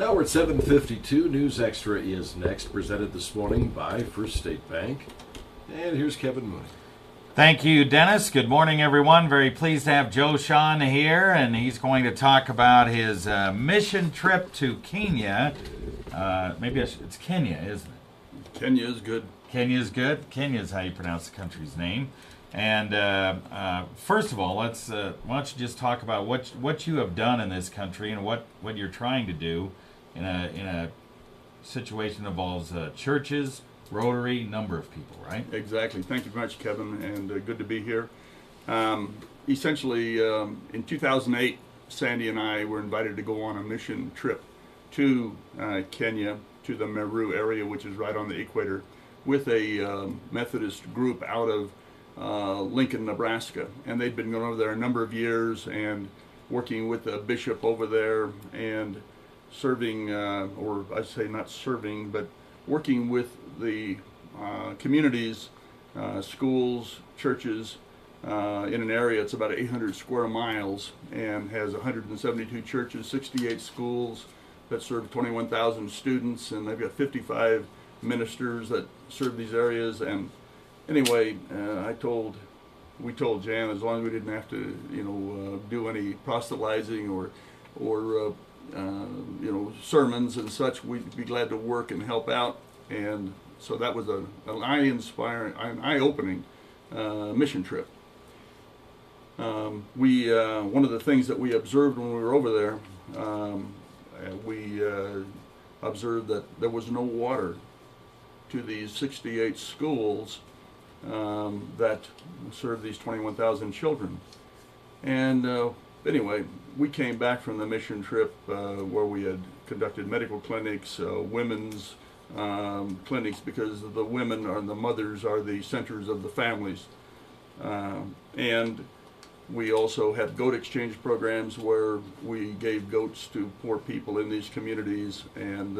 Now we're at 7:52. News Extra is next, presented this morning by First State Bank. And here's Kevin Mooney. Thank you, Dennis. Good morning, everyone. Very pleased to have Shon here, and he's going to talk about his mission trip to Kenya. It's Kenya, isn't it? Kenya is good. Kenya is good. Kenya is how you pronounce the country's name. And first of all, why don't you just talk about what you have done in this country and what you're trying to do in a situation that involves churches, Rotary, number of people, right? Exactly. Thank you very much, Kevin, and good to be here. Essentially, in 2008, Sandy and I were invited to go on a mission trip to Kenya, to the Meru area, which is right on the equator, with a Methodist group out of Lincoln, Nebraska. And they'd been going over there a number of years and working with the bishop over there and serving, or I say not serving, but working with the communities, schools, churches, in an area. It's about 800 square miles and has 172 churches, 68 schools that serve 21,000 students, and they've got 55 ministers that serve these areas. And anyway, we told Jan, as long as we didn't have to, do any proselytizing or sermons and such, we'd be glad to work and help out. And so that was an eye-opening mission trip. One of the things that we observed when we were over there, we observed that there was no water to these 68 schools that serve these 21,000 children. And anyway, we came back from the mission trip where we had conducted medical clinics, women's clinics, because the women and the mothers are the centers of the families. And we also had goat exchange programs where we gave goats to poor people in these communities, and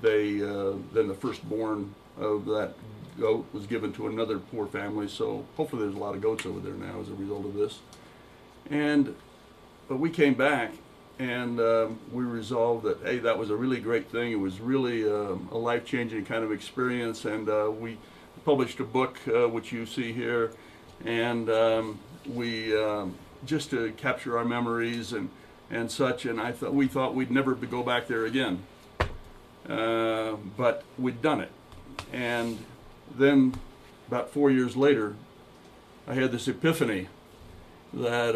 then the firstborn of that goat was given to another poor family. So hopefully there's a lot of goats over there now as a result of this. But we came back and we resolved that, hey, that was a really great thing. It was really a life-changing kind of experience, and we published a book, which you see here, and we just to capture our memories and such. And we thought we'd never go back there again, but we'd done it. And then about 4 years later, I had this epiphany that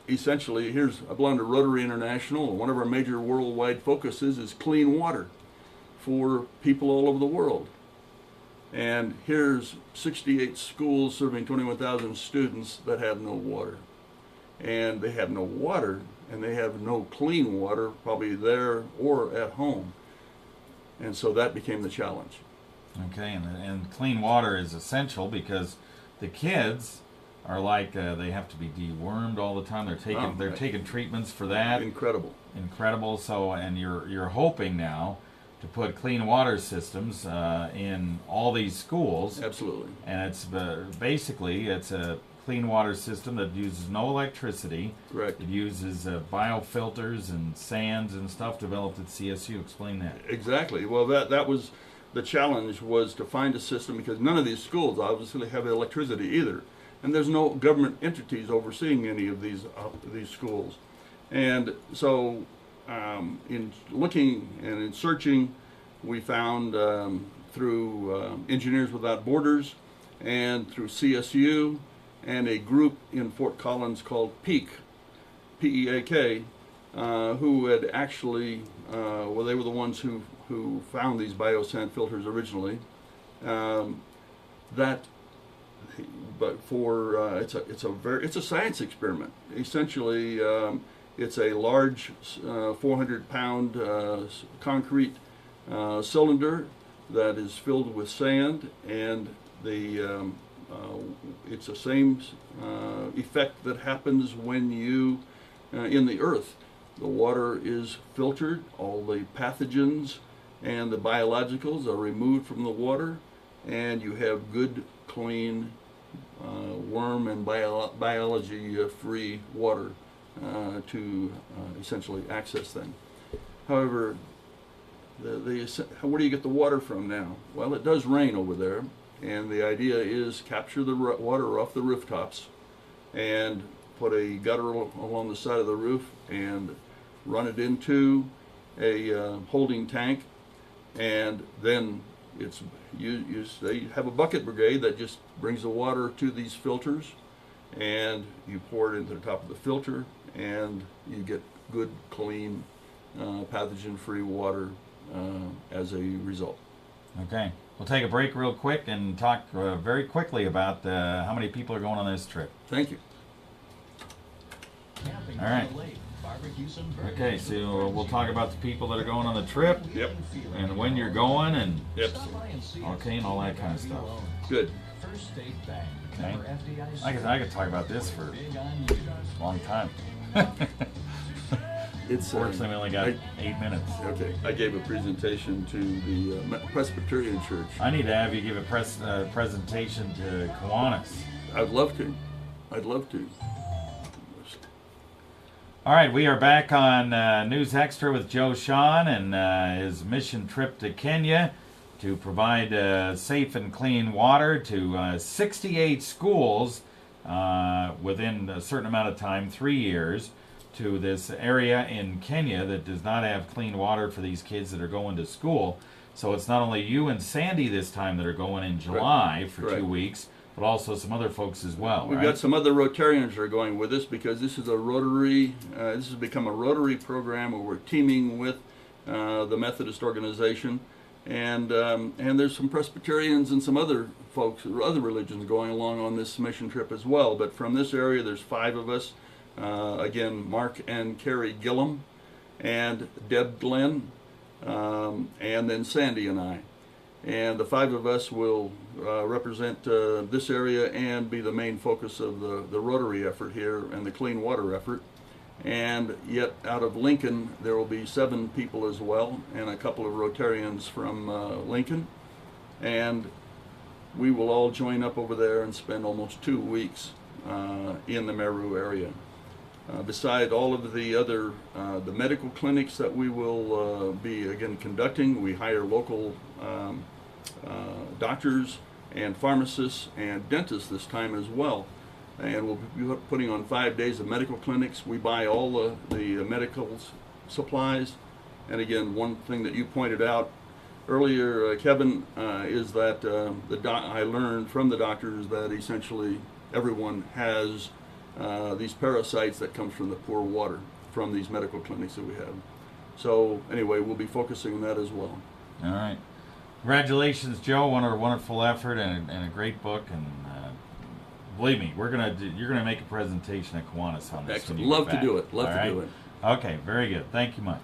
essentially, I belong to Rotary International. One of our major worldwide focuses is clean water for people all over the world. And here's 68 schools serving 21,000 students that have no water. And they have no water, and they have no clean water, probably there or at home. And so that became the challenge. Okay, and clean water is essential because the kids are like they have to be dewormed all the time. They're taking treatments for that. Incredible. So, and you're hoping now to put clean water systems in all these schools. Absolutely. And it's basically it's a clean water system that uses no electricity. Correct. It uses biofilters and sands and stuff developed at CSU. Explain that. Exactly. Well, that was the challenge, was to find a system, because none of these schools obviously have electricity either. And there's no government entities overseeing any of these schools. And so in looking and in searching, we found through Engineers Without Borders and through CSU and a group in Fort Collins called PEAK, P-E-A-K, who had actually, they were the ones who found these biosand filters originally. It's a science experiment. Essentially, it's a large 400-pound concrete cylinder that is filled with sand, and it's the same effect that happens when you in the earth. The water is filtered, all the pathogens and the biologicals are removed from the water, and you have good, clean, worm and biology-free water to essentially access them. However, where do you get the water from now? Well, it does rain over there, and the idea is capture the water off the rooftops and put a gutter along the side of the roof and run it into a holding tank, and then they have a bucket brigade that just brings the water to these filters, and you pour it into the top of the filter, and you get good, clean, pathogen-free water as a result. Okay, we'll take a break real quick and talk very quickly about how many people are going on this trip. Thank you. All right. Okay, so we'll talk about the people that are going on the trip. Yep. And when you're going, and Yep. okay, and all that kind of stuff. Good. Okay. I could talk about this for a long time. Fortunately, we only got 8 minutes. Okay. I gave a presentation to the Presbyterian Church. I need to have you give a presentation to Kiwanis. I'd love to. I'd love to. All right, we are back on News Extra with Joe Shon and his mission trip to Kenya to provide safe and clean water to 68 schools within a certain amount of time, 3 years, to this area in Kenya that does not have clean water for these kids that are going to school. So it's not only you and Sandy this time that are going in July for 2 weeks, but also some other folks as well. We've got some other Rotarians that are going with us because this is a Rotary. This has become a Rotary program where we're teaming with the Methodist organization, and there's some Presbyterians and some other folks, other religions going along on this mission trip as well. But from this area, there's 5 of us. Again, Mark and Carrie Gillum, and Deb Glenn, and then Sandy and I. And the 5 of us will represent this area and be the main focus of the Rotary effort here and the clean water effort. And yet out of Lincoln, there will be 7 people as well, and a couple of Rotarians from Lincoln. And we will all join up over there and spend almost 2 weeks in the Meru area. Beside all of the other the medical clinics that we will be again conducting, we hire local doctors and pharmacists and dentists this time as well, and we'll be putting on 5 days of medical clinics. We buy all the medical supplies, and again, one thing that you pointed out earlier, Kevin, is that I learned from the doctors that essentially everyone has these parasites that come from the poor water from these medical clinics that we have. So anyway, we'll be focusing on that as well. All right. Congratulations, Joe, on a wonderful effort and a great book. And believe me, you're gonna make a presentation at Kiwanis on this. Excellent. Love to do it. Love to do it. Okay, very good. Thank you much.